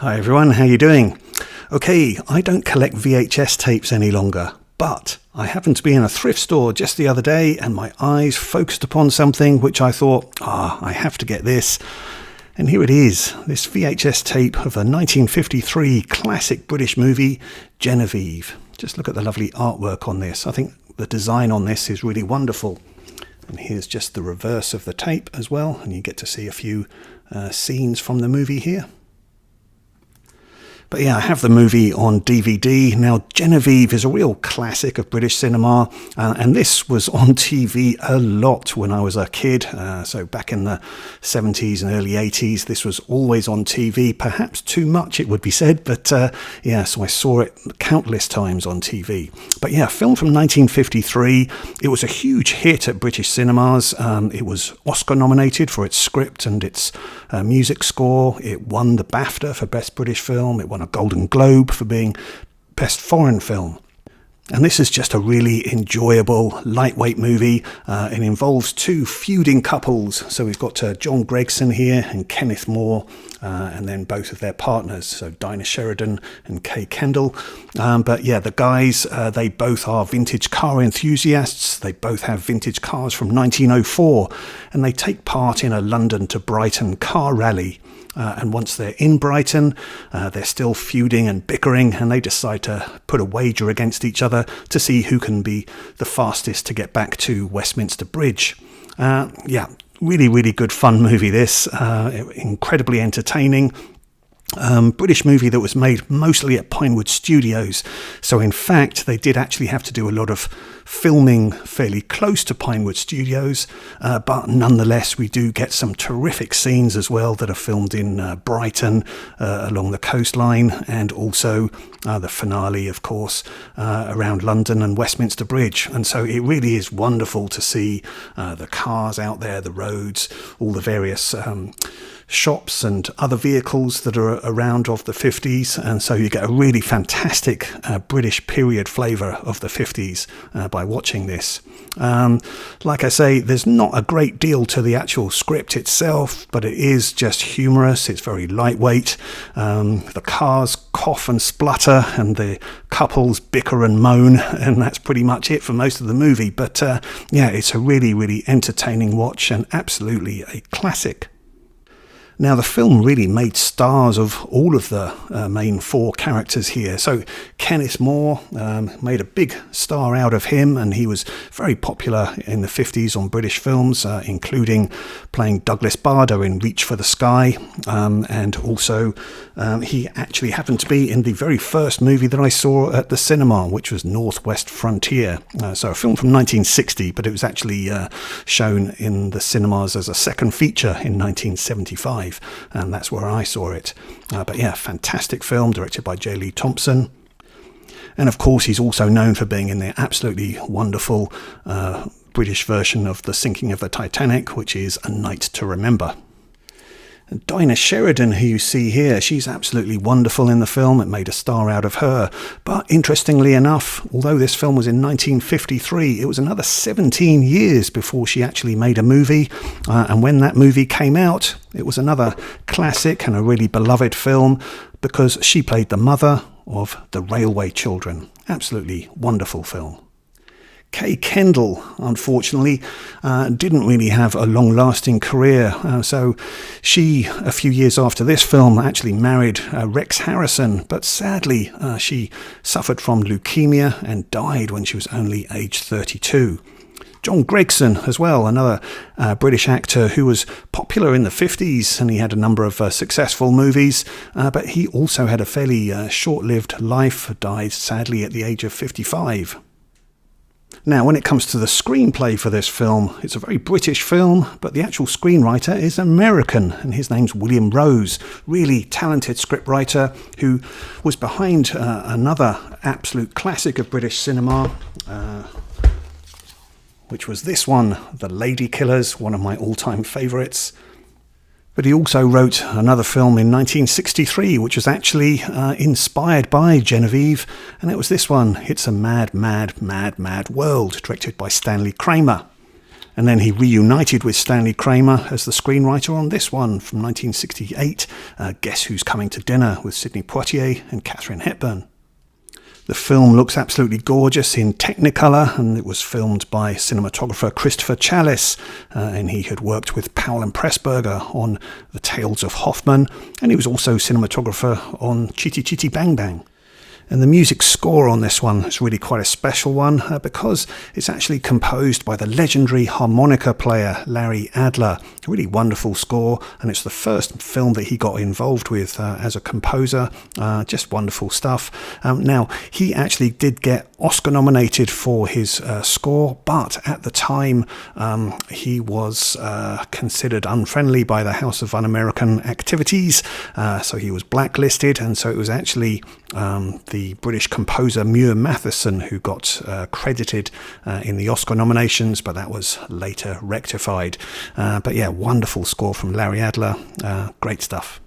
Hi everyone, how you doing? Okay, I don't collect VHS tapes any longer, but I happened to be in a thrift store just the other day and my eyes focused upon something which I thought, I have to get this. And here it is, this VHS tape of a 1953 classic British movie, Genevieve. Just look at the lovely artwork on this. I think the design on this is really wonderful. And here's just the reverse of the tape as well, and you get to see a few scenes from the movie here. But yeah, I have the movie on DVD. Now, Genevieve is a real classic of British cinema, and this was on TV a lot when I was a kid. So back in the 70s and early 80s, this was always on TV, perhaps too much, it would be said. But yeah, so I saw it countless times on TV. But yeah, film from 1953. It was a huge hit at British cinemas. It was Oscar nominated for its script and its music score. It won the BAFTA for Best British Film. It won a Golden Globe for being Best Foreign Film. And this is just a really enjoyable, lightweight movie. It involves two feuding couples. So we've got John Gregson here and Kenneth More, and then both of their partners, so Dinah Sheridan and Kay Kendall. But yeah, the guys, they both are vintage car enthusiasts. They both have vintage cars from 1904, and they take part in a London to Brighton car rally. And once they're in Brighton, they're still feuding and bickering, and they decide to put a wager against each other to see who can be the fastest to get back to Westminster Bridge. Yeah, really, really good fun movie this, incredibly entertaining. British movie that was made mostly at Pinewood Studios. So in fact, they did actually have to do a lot of filming fairly close to Pinewood Studios, but nonetheless we do get some terrific scenes as well that are filmed in Brighton along the coastline, and also the finale, of course, around London and Westminster Bridge. And so it really is wonderful to see the cars out there, the roads, all the various shops and other vehicles that are around of the 50s, and so you get a really fantastic British period flavour of the 50s by watching this. Like I say, there's not a great deal to the actual script itself, but it is just humorous. It's very lightweight. The cars cough and splutter, and the couples bicker and moan, and that's pretty much it for most of the movie. But yeah, it's a really, really entertaining watch and absolutely a classic. Now, the film really made stars of all of the main four characters here. So Kenneth More made a big star out of him, and he was very popular in the 50s on British films, including playing Douglas Bader in Reach for the Sky. And also he actually happened to be in the very first movie that I saw at the cinema, which was Northwest Frontier. So a film from 1960, but it was actually shown in the cinemas as a second feature in 1975. And that's where I saw it. But yeah, fantastic film directed by J. Lee Thompson. And of course, he's also known for being in the absolutely wonderful British version of The Sinking of the Titanic, which is A Night to Remember. And Dinah Sheridan, who you see here, she's absolutely wonderful in the film. It made a star out of her. But interestingly enough, although this film was in 1953, it was another 17 years before she actually made a movie. And when that movie came out, it was another classic and a really beloved film because she played the mother of the railway children. Absolutely wonderful film. Kay Kendall, unfortunately, didn't really have a long-lasting career. So she, a few years after this film, actually married Rex Harrison. But sadly, she suffered from leukemia and died when she was only aged 32. John Gregson as well, another British actor who was popular in the 50s, and he had a number of successful movies, but he also had a fairly short-lived life, died sadly at the age of 55. Now, when it comes to the screenplay for this film, it's a very British film, but the actual screenwriter is American, and his name's William Rose, really talented scriptwriter who was behind another absolute classic of British cinema, which was this one, The Lady Killers, one of my all-time favourites. But he also wrote another film in 1963, which was actually inspired by Genevieve, and it was this one, It's a Mad, Mad, Mad, Mad World, directed by Stanley Kramer. And then he reunited with Stanley Kramer as the screenwriter on this one from 1968, Guess Who's Coming to Dinner, with Sidney Poitier and Katharine Hepburn. The film looks absolutely gorgeous in Technicolor, and it was filmed by cinematographer Christopher Challis, and he had worked with Powell and Pressburger on The Tales of Hoffman, and he was also cinematographer on Chitty Chitty Bang Bang. And the music score on this one is really quite a special one because it's actually composed by the legendary harmonica player Larry Adler. A really wonderful score, and it's the first film that he got involved with as a composer. Just wonderful stuff. Now, he actually did get Oscar nominated for his score, but at the time he was considered unfriendly by the House of Un-American Activities, so he was blacklisted, and so it was actually the British composer Muir Matheson who got credited in the Oscar nominations, but that was later rectified. But yeah, wonderful score from Larry Adler. Great stuff.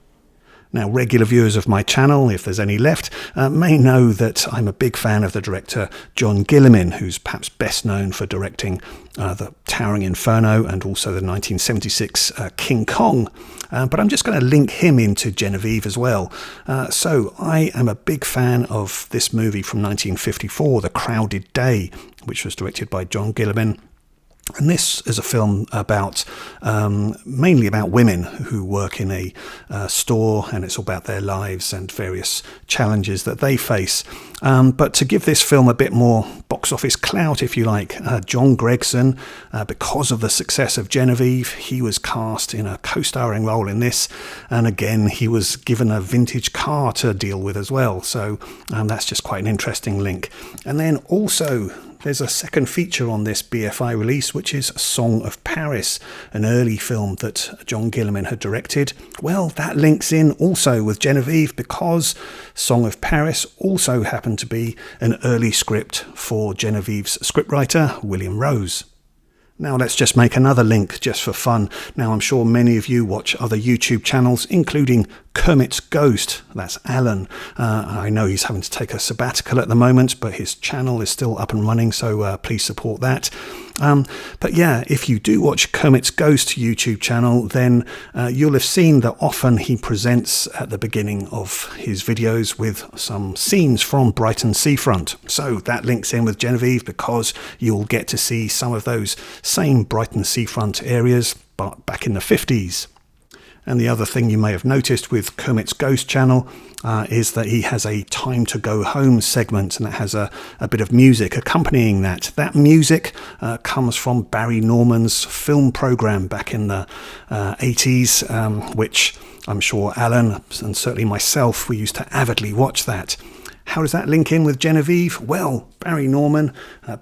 Now, regular viewers of my channel, if there's any left, may know that I'm a big fan of the director John Gilliman, who's perhaps best known for directing The Towering Inferno and also the 1976 King Kong. But I'm just going to link him into Genevieve as well. So I am a big fan of this movie from 1954, The Crowded Day, which was directed by John Gilliman. And this is a film about mainly about women who work in a store, and it's all about their lives and various challenges that they face. But to give this film a bit more box office clout, if you like, John Gregson, because of the success of Genevieve, he was cast in a co-starring role in this. And again, he was given a vintage car to deal with as well. So that's just quite an interesting link. And then also, there's a second feature on this BFI release, which is Song of Paris, an early film that John Gilliman had directed. Well, that links in also with Genevieve because Song of Paris also happened to be an early script for Genevieve's scriptwriter, William Rose. Now let's just make another link just for fun. Now I'm sure many of you watch other YouTube channels, including Kermit's Ghost. That's Alan. I know he's having to take a sabbatical at the moment, but his channel is still up and running, so please support that. But yeah, if you do watch Kermit's Ghost YouTube channel, then you'll have seen that often he presents at the beginning of his videos with some scenes from Brighton seafront. So that links in with Genevieve because you'll get to see some of those same Brighton seafront areas, but back in the 50s. And the other thing you may have noticed with Kermit's Ghost channel is that he has a Time to Go Home segment, and it has a bit of music accompanying that. That music comes from Barry Norman's film program back in the 80s, which I'm sure Alan and certainly myself, we used to avidly watch that. How does that link in with Genevieve? Well, Barry Norman,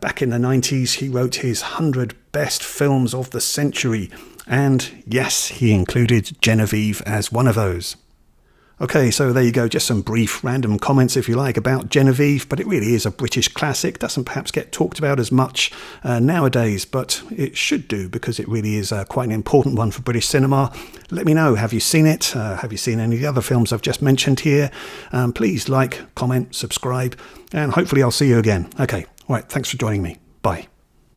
back in the 90s, he wrote his 100 best films of the century. And yes, he included Genevieve as one of those. Okay, so there you go, just some brief random comments, if you like, about Genevieve, but it really is a British classic. Doesn't perhaps get talked about as much nowadays, but it should do because it really is quite an important one for British cinema. Let me know, have you seen it? Have you seen any of the other films I've just mentioned here? Please like, comment, subscribe, and hopefully I'll see you again. Okay, all right, thanks for joining me. Bye.